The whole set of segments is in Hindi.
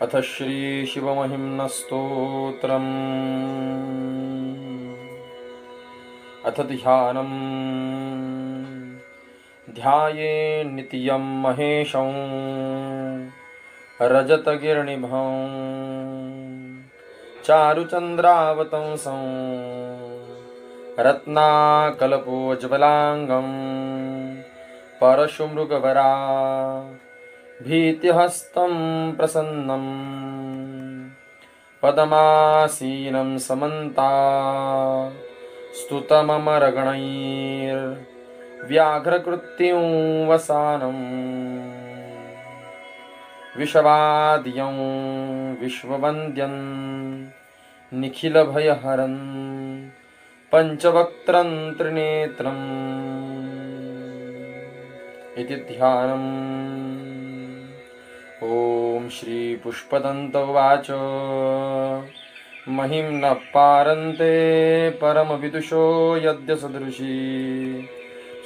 अथ श्री शिवमहिम्न स्तोत्रम्। अथ ध्यानम्। ध्यायेन्नित्यं महेशं रजतगिरिनिभं चारुचन्द्रावतंसं रत्नाकल्पोज्ज्वलाङ्गं परशुमृगवरा भीतिहस्तं प्रसन्नं पदमासीनं समन्ता स्तुतममरगणैर्व्याघ्रकृत्युं वसानं विषवाद्यं विश्ववन्द्यं निखिलभयहरं पञ्चवक्त्रं त्रिनेत्रम् इति ध्यानम्। ॐ श्री पुष्पदन्त उवाच। महिम्नः पारन्ते परमविदुषो यद्य सदृशी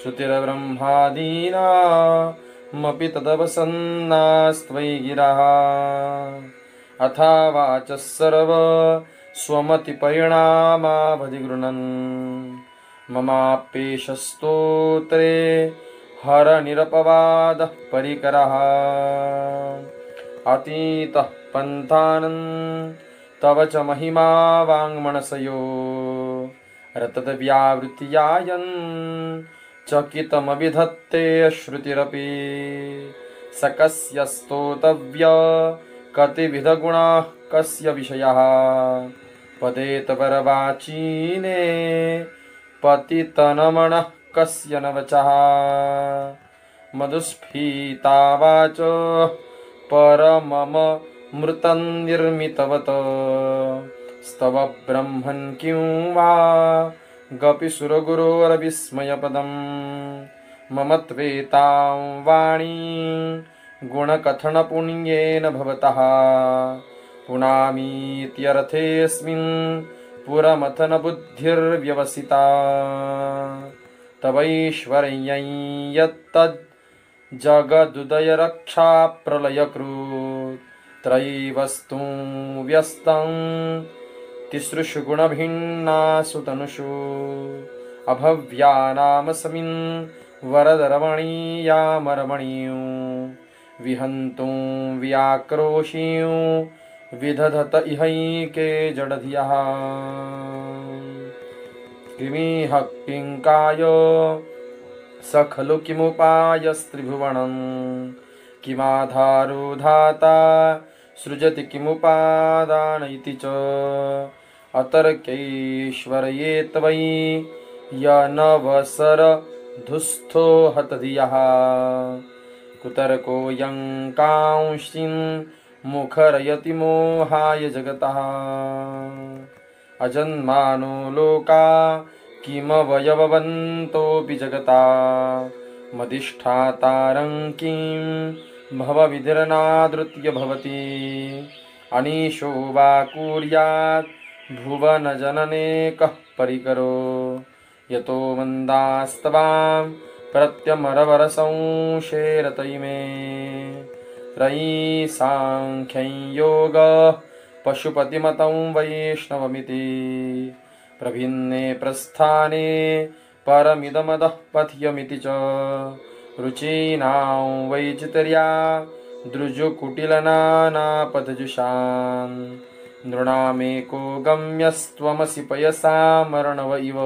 श्रुतिर्ब्रह्मादीनामपि तदवसन्नास्त्वयि गिरः अथा वाचः सर्व स्वमतिपरिणामावधिगृह्णन् ममाप्येष स्तोत्रे हरनिरपवादः परिकरः अतीतः पन्थानन् तव च महिमा वाङ्मनसयो रततव्यावृत्यायन् चकितमभिधत्ते श्रुतिरपि स कस्य स्तोतव्य कतिविधगुणाः कस्य विषयः पदेत परवाचीने पतितनमनः कस्य न वचः मधुस्फीता वाच परमम मृतं निर्मितवत स्तव ब्रह्मन् किं वा गपिसुरगुरोरविस्मयपदं मम त्वेतां वाणी गुणकथनपुण्येन भवतः पुनामीत्यर्थेऽस्मिन् पुरमथनबुद्धिर्व्यवसिता तवैश्वर्यं यत्तद् जगदुदयरक्षाप्रलयकृत् त्रयीवस्तुं व्यस्तं तिसृषु गुणभिन्नासु तनुषु अभव्यानामस्मिन् वरदरमणीयामरमणीयो विहन्तुं व्याक्रोशीयो विदधत इहैके जडधियः किमिह पिङ्काय स खलु किमुपायस्त्रिभुवनं किमाधारो धाता सृजति किमुपादान इति च अतर्कैश्वर्ये त्वयि यनवसरधुस्थो हतधियः कुतर्कोऽयं कांश्चिन् मुखरयति मोहाय जगतः अजन्मानो लोका किमवयववन्तोऽपि जगता मदिष्ठातारं किं भवविधिर्नादृत्य भवति अनीशो वा कुर्यात् भुवनजनने कः परिकरो यतो मन्दास्तवां प्रत्यमरवरसंशेरतैमे त्रयी साङ्ख्यं योगः पशुपतिमतं वैष्णवमिति प्रभिन्ने प्रस्थाने परमिदमदः पथ्यमिति च रुचीनां वैचित्र्या दृजुकुटिलनानापथजुषान् नृणामेको गम्यस्त्वमसि पयसामर्णव इव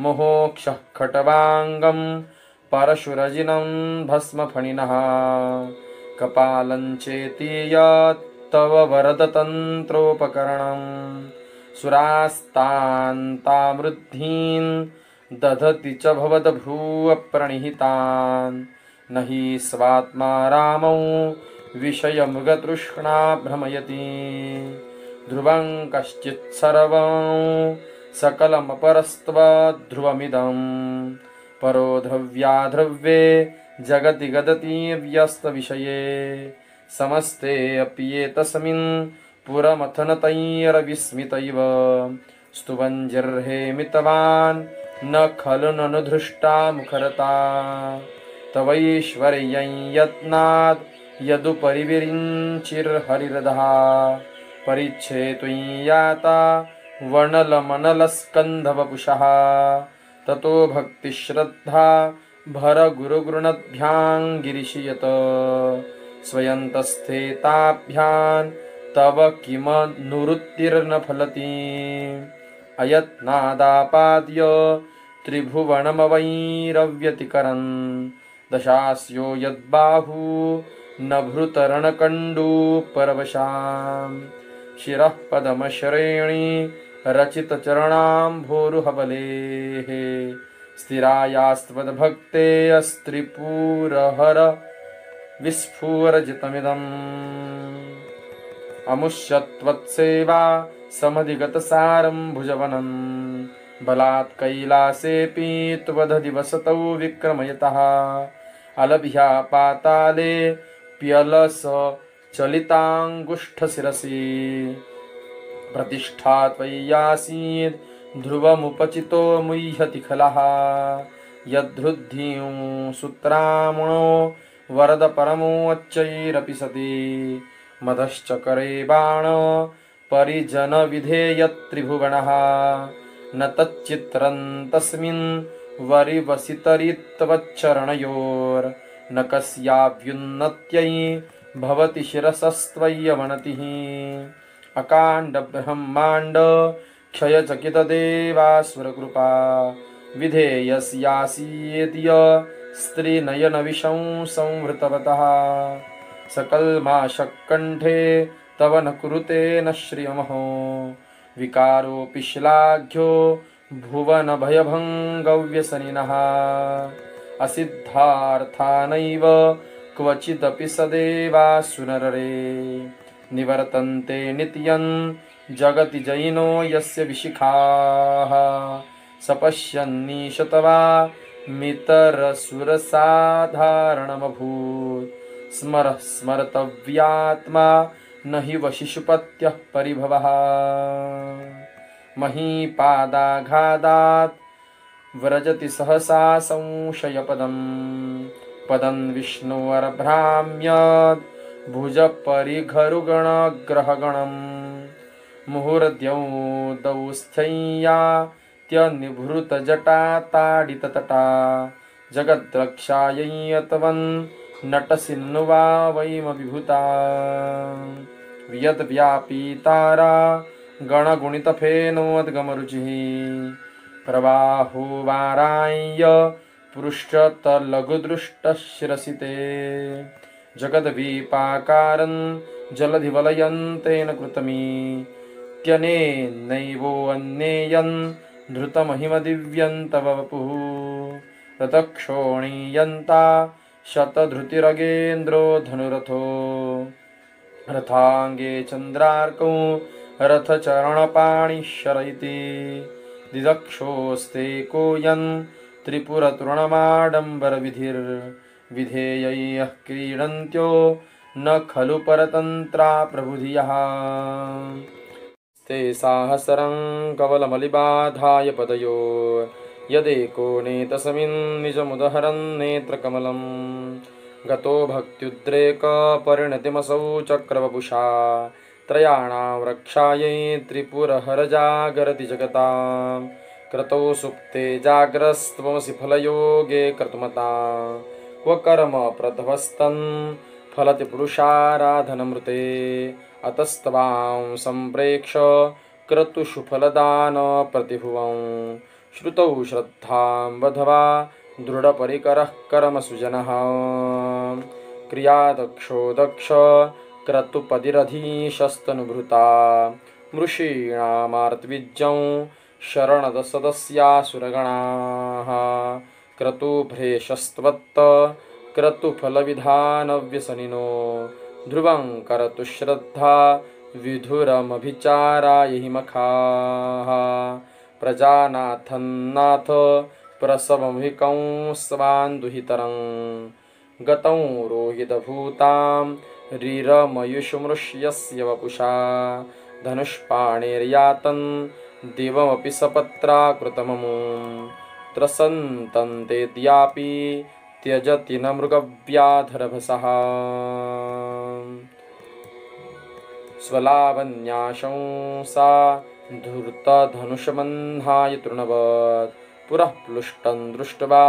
मोहोक्षः खट्वाङ्गं परशुरजिनं भस्मफणिनः कपालं चेति यत् तव वरदतन्त्रोपकरणं सुरास्तान्तामृद्धीन् दधति च भवद्भ्रूवप्रणिहितान् न हि स्वात्मा रामौ विषयमृगतृष्णा भ्रमयति ध्रुवं कश्चित् सर्वं सकलमपरस्त्वध्रुवमिदं परो ध्रुव्याध्रुवे जगति गदति व्यस्तविषये समस्ते अप्येतस्मिन् पुरमथनतैरविस्मितैव स्तुवञ्जिर्हे मितवान् न खलु ननु धृष्टा मुखरता तवैश्वर्यं यत्नाद् यदुपरि विरिञ्चिर्हरिरधा परिच्छेत्वं याता वनलमनलस्कन्धवपुषः ततो भक्तिश्रद्धा भरगुरुगृणद्भ्यां गिरिशयत स्वयन्तस्थे ताभ्यां तव किमनुरुत्तिर्न फलति अयत्नादापाद्य त्रिभुवनमवैरव्यतिकरन् दशास्यो यद्बाहु नभृतरणकण्डू परवशां शिरः पदमश्रेणी रचितचरणाम्भोरुहबलेः स्थिरायास्त्वद्भक्ते अस्त्रिपुरहर विस्फुरजितमिदम् अमुष्यत्वत्सेवा समधिगतसारं भुजवनं बलात् कैलासेऽपि त्वदधिवसतौ विक्रमयतः अलभ्या पाताले प्यलस चलिताङ्गुष्ठशिरसि प्रतिष्ठा त्वय्यासीत् ध्रुवमुपचितो मुह्यति खलः यद्धृद्धिं सूत्रामणो वरद परमोच्चैरपि सति मदश्चकरे बाण परिजनविधेयत्रिभुवनः न तच्चित्रं तस्मिन् वरिवसितरित्वच्चरणयोर्न कस्याभ्युन्नत्यै भवति शिरसस्त्वय्यवनतिः अकाण्डब्रह्माण्ड क्षयचकितदेवासुरकृपा विधेयस्यासीद्य स्त्रीनयनविशं संवृतवतः सकल्माषक्कण्ठे तव न कुरुते न श्रियमहो विकारोऽपि श्लाघ्यो भुवनभयभङ्गव्यसनिनः असिद्धार्थानैव क्वचिदपि सदेवासुररे निवर्तन्ते नित्यं जगति जयिनो यस्य विशिखाः सपश्यन्नीश तवा मितरसुरसाधारणमभूत् स्मरः स्मर्तव्यात्मा न हि वशिषुपत्यः परिभवः महीपादाघादात् व्रजति सहसा संशयपदं पदं विष्णोर्भ्राम्यद् भुजपरिघरुगणग्रहगणम् मुहुर्द्यौ दौस्थ्यन्यात्यनिभृतजटा ताडिततटा जगद्रक्षायै त्वं नटसिन्नुवा वैमविभूता यद्व्यापीतारा गणगुणितफेनोद्गमरुचिः प्रवाहो वाराय पृष्ठतलघुदृष्टशिरसि ते जगद्वीपाकारं जलधिवलयन्तेन कृतमीत्यनेनैवोऽन्येयं धृतमहिमदिव्यं तव वपुः रथक्षोणीयन्ता शतधृतिरगेन्द्रो धनुरथो रथाङ्गे चन्द्रार्कौ रथचरणपाणिशर इति दिदक्षोस्ते कोऽयं त्रिपुरतृणमाडम्बरविधिर्विधेयैः क्रीडन्त्यो न खलु परतन्त्रा प्रबुधियः ते साहसरं कवलमलिबाधाय पदयो यदेको नेतसमिन् निजमुदहरन् नेत्रकमलं गतो भक्त्युद्रेकपरिणतिमसौ चक्रवपुषा त्रयाणां रक्षायै त्रिपुरहरजागरति जगतां क्रतौ सुप्ते जाग्रस्त्वमसि फलयोगे कर्तुमतां क्व कर्म प्रध्वस्तं फलति पुरुषाराधनमृते अतस्त्वां सम्प्रेक्ष क्रतुषु फलदानप्रतिभुवं श्रुतौ श्रद्धां वधवा दृढपरिकरः कर्मसुजनः क्रियादक्षो दक्ष क्रतुपतिरधीशस्तनुभृता मृषीणामार्तवीज्यं शरणदसदस्यासुरगणाः क्रतुभ्रेशस्त्वत्त क्रतुफलविधानव्यसनिनो ध्रुवं करतु श्रद्धा विधुरमभिचाराय हि मखाः प्रजानाथन्नाथ प्रसवमहिकं स्वान्दुहितरं गतं रोहितभूतां रिरमयुषुमृष्यस्य वपुषा धनुष्पाणिर्यातं दिवमपि सपत्राकृतममुं त्रसन्तं तेद्यापि त्यजति न मृगव्याधरभसः स्वलावण्याशंसा धूर्तधनुषबन्धाय तृणवत् पुरः प्लुष्टं दृष्ट्वा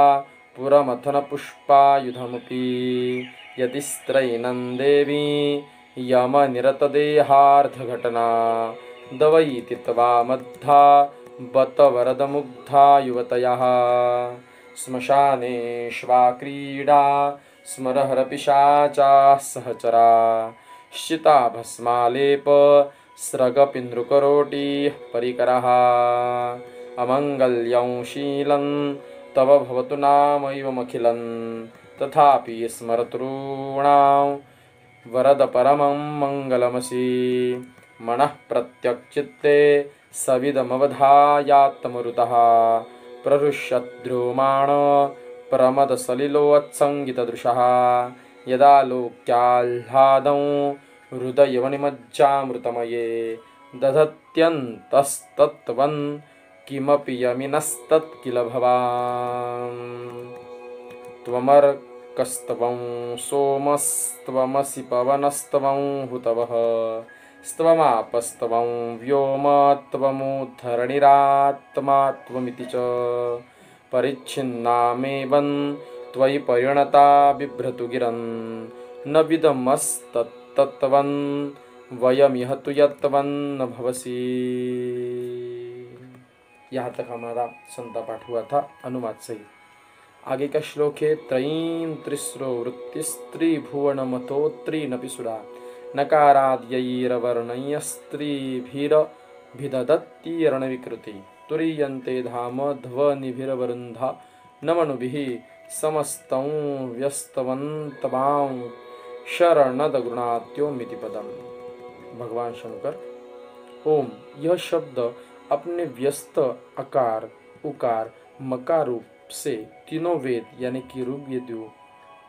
पुरमथनपुष्पायुधमपि यतिस्त्रैनं देवी यमनिरतदेहार्धघटना दवैति त्वामद्धा बत वरदमुग्धा युवतयः श्मशानेष्वा क्रीडा स्मरहरपिशाचाः सहचरा शिता भस्मालेप स्रगपिन्दृकरोटिः परिकरः अमङ्गल्यं शीलं तव भवतु नामैवमखिलं तथापि स्मरतॄणां वरद परमं मङ्गलमसि मनः प्रत्यक्चित्ते सविदमवधायात्तमरुतः प्रहृष्यद्रोमाण प्रमदसलिलोत्सङ्गितदृशः यदा लोक्याह्लादं हृदयवनिमज्जामृतमये दधत्यन्तस्तत्त्वन् किमपि यमिनस्तत् किल भवान् त्वमर्कस्त्वं सोमस्त्वमसि पवनस्त्वं हुतवः स्त्वमापस्त्वं व्योम त्वमुद्धरणिरात्मा त्वमिति च परिच्छिन्नामेवं त्वयि परिणता बिभ्रतु गिरन् न विदमस्तत्तत्त्वं वयमिह तु यत्त्वन्न भवसि। यहाँ तक हमारा संता पाठ हुआ था अनुवाद सही। आगे का श्लोक है त्रयीं त्रिस्रो वृत्तिस्त्रिभुवनमतो त्रिनपि सुरा नकाराद्यैरवर्णयस्त्रिभिरभिदधत्यरणविकृति तुरीयन्ते धाम ध्वनिभिरवरुन्धा नमनुभिः समस्तं व्यस्तवन्तमां शरणदगुणात्योमिति पदम। भगवान शंकर ओम यह शब्द अपने व्यस्त अकार उकार मकार रूप से तीनों वेद यानी कि ऋग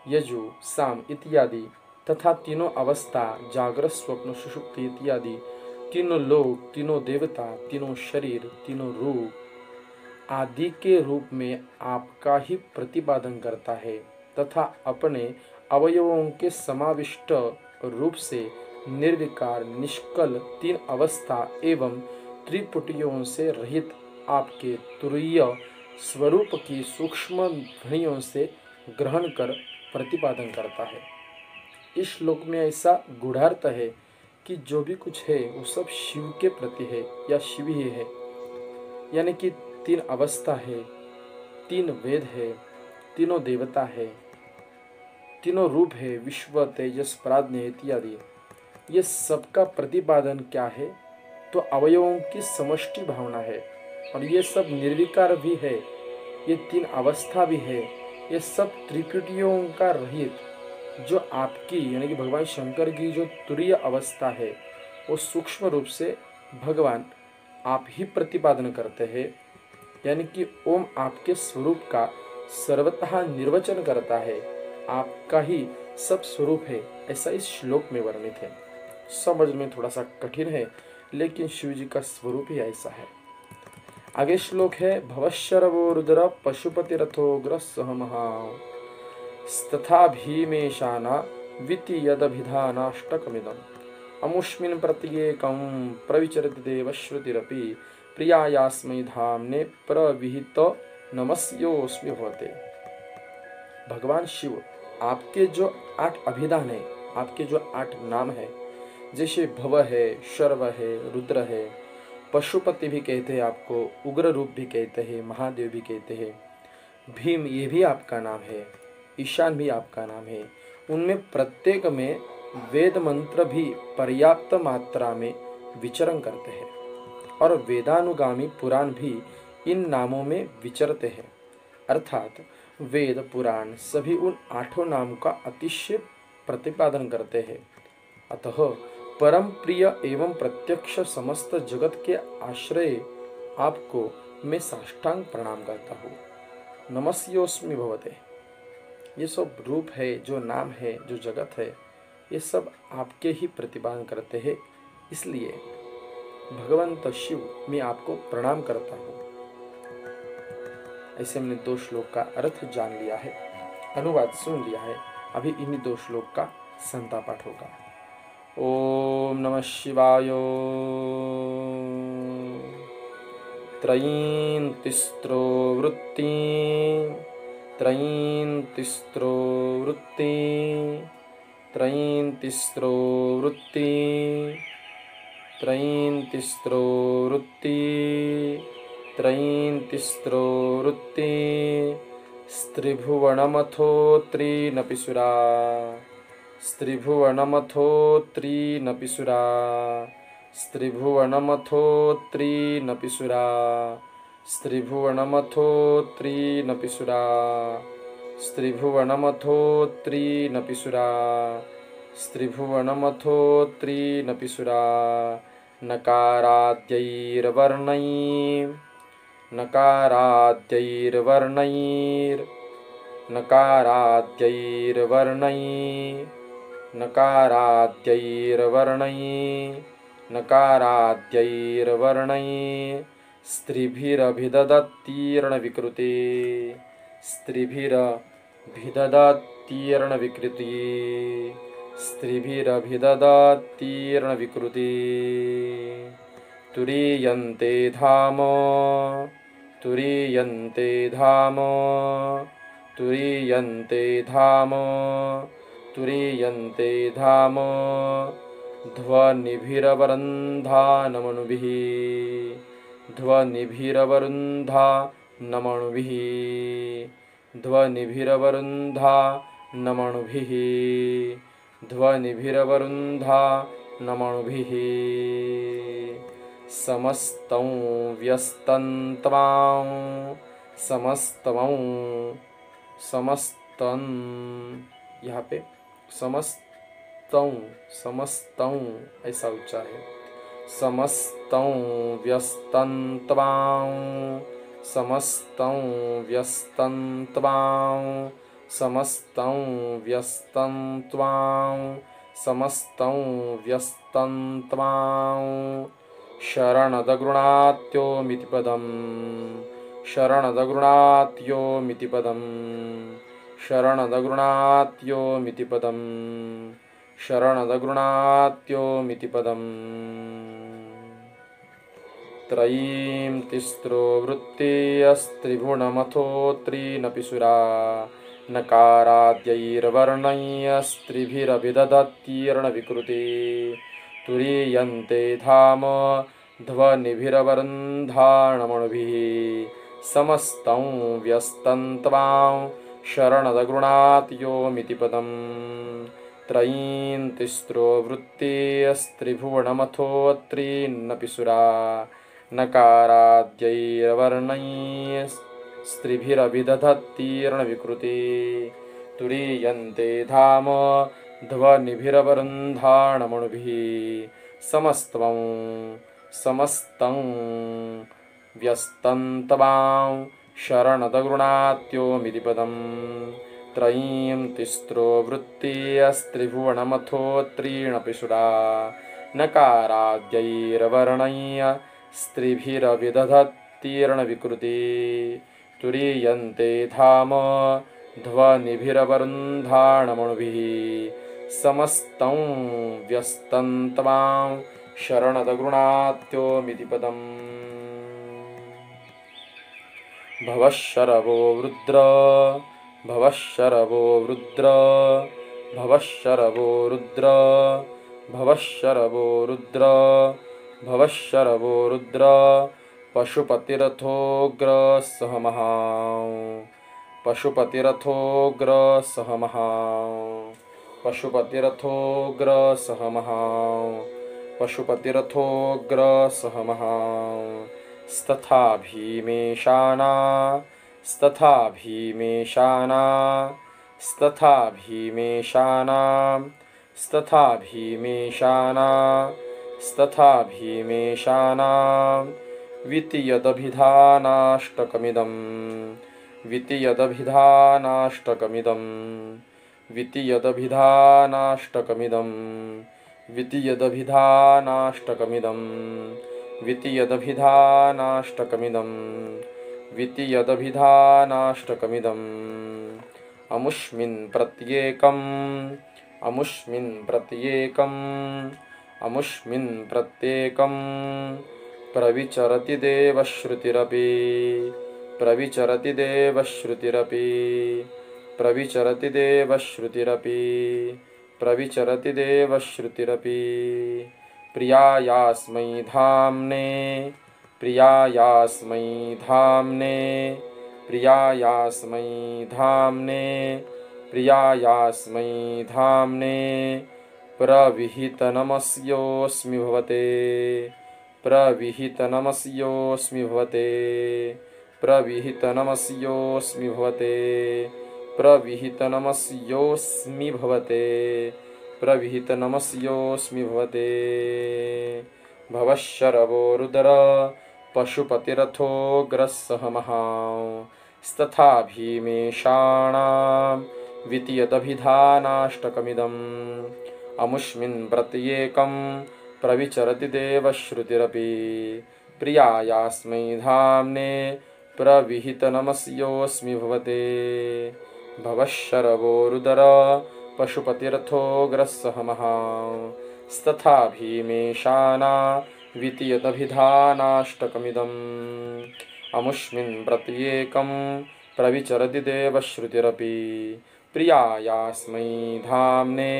यजु साम इत्यादि तथा तीनों अवस्था जागृत स्वप्न सुषुप्ति इत्यादि तीनों लोक तीनों देवता तीनों शरीर तीनों रूप आदि के रूप में आपका ही प्रतिपादन करता है तथा अपने अवयवों के समाविष्ट रूप से निर्विकार निष्कल तीन अवस्था एवं त्रिपुटियों से रहित आपके तुरीय स्वरूप की सूक्ष्म ध्वनियों से ग्रहण कर प्रतिपादन करता है। इस श्लोक में ऐसा गूढ़ार्थ है कि जो भी कुछ है वो सब शिव के प्रति है या शिव ही है, यानी कि तीन अवस्था है, तीन वेद है, तीनों देवता है, तीनों रूप है, विश्व तेजस प्राज्ञ इत्यादि। ये सबका प्रतिपादन क्या है तो अवयवों की समष्टि भावना है और ये सब निर्विकार भी है, ये तीन अवस्था भी है, ये सब त्रिपुटियों का रहित जो आपकी यानी कि भगवान शंकर की जो तुरीय अवस्था है वो सूक्ष्म रूप से भगवान आप ही प्रतिपादन करते हैं, यानी कि ओम आपके स्वरूप का सर्वतः निर्वचन करता है, आपका ही सब स्वरूप है, ऐसा इस श्लोक में वर्णित है। समझ में थोड़ा सा कठिन है लेकिन शिव जी का स्वरूप ही ऐसा है। आगे श्लोक है भवशरवो रुद्र पशुपति रथोग्र सहमहा तथा भीमेशाना विति यदभिधानाष्टकमिदम् अमुष्मिन् प्रत्येकं प्रविचरति देवश्रुतिरपि प्रियायास्मै धाम्ने प्रविहित नमस्योऽस्मि भवते। भगवान शिव आपके जो 8 अभिधान है, आपके जो 8 नाम है, जैसे भव है, शर्व है, रुद्र है, पशुपति भी कहते हैं आपको, उग्र रूप भी कहते हैं, महादेव भी कहते हैं, भीम ये भी आपका नाम है, ईशान भी आपका नाम है। उनमें प्रत्येक में वेद मंत्र भी पर्याप्त मात्रा में विचरण करते हैं और वेदानुगामी पुराण भी इन नामों में विचरते हैं, अर्थात वेद पुराण सभी उन 8 नाम का अतिशय प्रतिपादन करते हैं। अतः परम प्रिय एवं प्रत्यक्ष समस्त जगत के आश्रय आपको मैं साष्टांग प्रणाम करता हूँ। नमस्योस्मि भवते। ये सब रूप है, जो नाम है, जो जगत है, ये सब आपके ही प्रतिपादन करते हैं, इसलिए भगवंत शिव मैं आपको प्रणाम करता हूँ। ऐसे मैंने 2 श्लोक का अर्थ जान लिया है। अनुवाद सुन लिया है। अभी इन्हीं 2 श्लोक का संता पाठ होगा। ओम नमः शिवाय। त्रयीं तिस्रो वृत्ति, त्रयीं तिस्रो वृत्ति, त्रयीं तिस्रो वृत्ति, त्रयीं तिस्रो वृत्ति, त्रयीं तिस्रो वृत्ति, स्त्रिभुवनमथो त्रीनपिसुरा, स्त्रिभुवनमथो त्रीनपिसुरा, स्त्रिभुवनमथो त्रीनपिसुरा, स्त्रिभुवनमथो त्रीनपिसुरा, स्त्रिभुवनमथो त्रीनपिसुरा, स्त्रिभुवनमथो त्रीनपिसुरा, नकाराद्यैर्वर्णैः, नकाराद्यैर्वर्णैर्, नकाराद्यैर्वर्णैः, नकाराद्यैर्वर्णैः, नकाराद्यैर्वर्णैः, स्त्रिभिरभिदधतीर्णविकृते, स्त्रिभिरभिदधतीर्णविकृते, स्त्रिभिरभिदधतीर्णविकृते, तुरीयन्ते धाम, तुरीयन्ते धाम, तुरीयन्ते धाम, तुरीयन्ते धाम, ध्वनिभिरवरुन्धानमनुभिः, ध्वनिभिरवरुन्धानमनुभिः, ध्वनिभिरवरुन्धानमनुभिः, ध्वनिभिरवरुन्धानमनुभिः, समस्तं व्यस्तं त्वां, समस्तं, समस्तं, यहाँ पे समस्तं, समस्तं ऐसा उच्चार है। समस्तं व्यस्तं त्वां, समस्तं व्यस्तं त्वां, समस्तं व्यस्तं त्वां, समस्तं व्यस्तं त्वां, शरणदगृणात्योमिति पदम्, शरणदगृणात्योमिति पदम्, शरणदगृणात्योमिति पदम्, शरणदगृणात्योमिति पदम्। त्रयीं तिस्रो वृत्तिस्त्रिभुवनमथो त्रीनपिसुरा, नकाराद्यैर्वर्णैस्त्रिभिरभिदधतीर्णविकृते, तुरीयन्ते धाम ध्वनिभिरवरुन्धानमनुभिः, समस्तं व्यस्तं त्वां, शरणदगृणात्योमिति पदम्। त्रयीं तिस्रो वृत्तिस्त्रिभुवनमथो त्रीनपिसुरा, नकाराद्यैर्वर्णैस्त्रिभिरभिदधतीर्णविकृते, तुरीयन्ते धाम ध्वनिभिरवरुन्धानमनुभिः, समस्तं, समस्तं व्यस्तं त्वां, शरणदगृणात्योमिति पदम्। त्रयीं तिस्रो वृत्तिस्त्रिभुवनमथो त्रीनपिसुरा, नकाराद्यैर्वर्णैस्त्रिभिरभिदधतीर्णविकृते, तुरीयन्ते धाम ध्वनिभिरवरुन्धानमनुभिः, समस्तं व्यस्तं त्वां, शरणदगृणात्योमिति पदम्। भवशरवो रुद्र, भवशरवो रुद्र, भवशरवो रुद्र, भवशरवो रुद्र, भवशरवो रुद्र, पशुपतिरथोग्र सहमहां, पशुपतिरथोग्र सहमहां, पशुपतिरथोग्र सहमहां, पशुपतिरथोग्र सहमहां, स्तथा भीमेशाना, स्तथा भीमेशाना, स्तथा भीमेशाना, स्तथा भीमेशाना, स्तथा भीमेशाना, वितीयदभिधानाष्टकमिदं, वितीयदभिधानाष्टकमिदं, वितीयदभिधानाष्टकमिदं, वितीयदभिधानाष्टकमिदं, वितीयदभिधानाष्टकमिदं, वितीयदभिधानाष्टकमिदं, अमुष्मिन् प्रत्येकम् अमुष्मिन् प्रत्येकम् अमुष्मिन् प्रत्येकम् प्रविचरति देवश्रुतिरपि प्रविचरति देवश्रुतिरपि प्रविचरति देवश्रुतिरपि प्रविचरति देवश्रुतिरपि प्रियायास्मै धाम्ने प्रियायास्मै धाम्ने प्रियायास्मै धाम्ने प्रियायास्मै धाम्ने प्रविहितनमस्योऽस्मि भवते प्रविहितनमस्योऽस्मि भवते प्रविहितनमस्योऽस्मि भवते प्रविहितनमस्योऽस्मि भवते प्रविहितनमस्योऽस्मि भवते भवश्शरवोरुदर पशुपतिरथोऽग्रस्सह तथा भीमेशाणां द्वितीयदभिधानाष्टकमिदम् अमुष्मिन् प्रत्येकं प्रविचरति देवश्रुतिरपि प्रियायास्मै धाम्ने प्रविहितनमस्योऽस्मि भवते भवश्शरवोरुदर पशुपतिरथोऽग्रस्सह तथा भीमेशाना द्वितीयदभिधानाष्टकमिदम् अमुष्मिन् प्रत्येकं प्रविचरति देवश्रुतिरपि प्रियायास्मै धाम्ने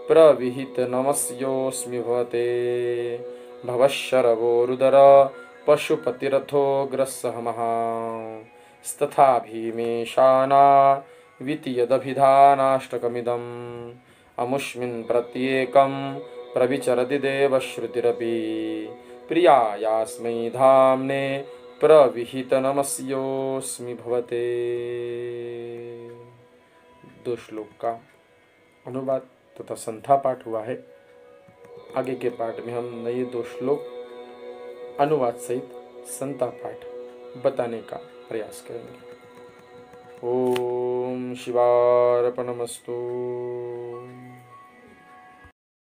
प्रविहितनमस्योऽस्मि भवते भवश्शरवोरुदर पशुपतिरथोऽग्रस्सह तथा भीमेशाना द्वितीयदभिधानाष्टकमिदम् अमुष्मिन् प्रत्येकं प्रविचरति देवश्रुतिरपि प्रियायास्मै धाम्ने प्रविहितनमस्योऽस्मि भवते। 2 श्लोक का अनुवाद तथा संथा पाठ हुआ है। आगे के पाठ में हम नए 2 श्लोक अनुवाद सहित संता पाठ बताने का प्रयास करेंगे। ओम शिवार्पणमस्तु।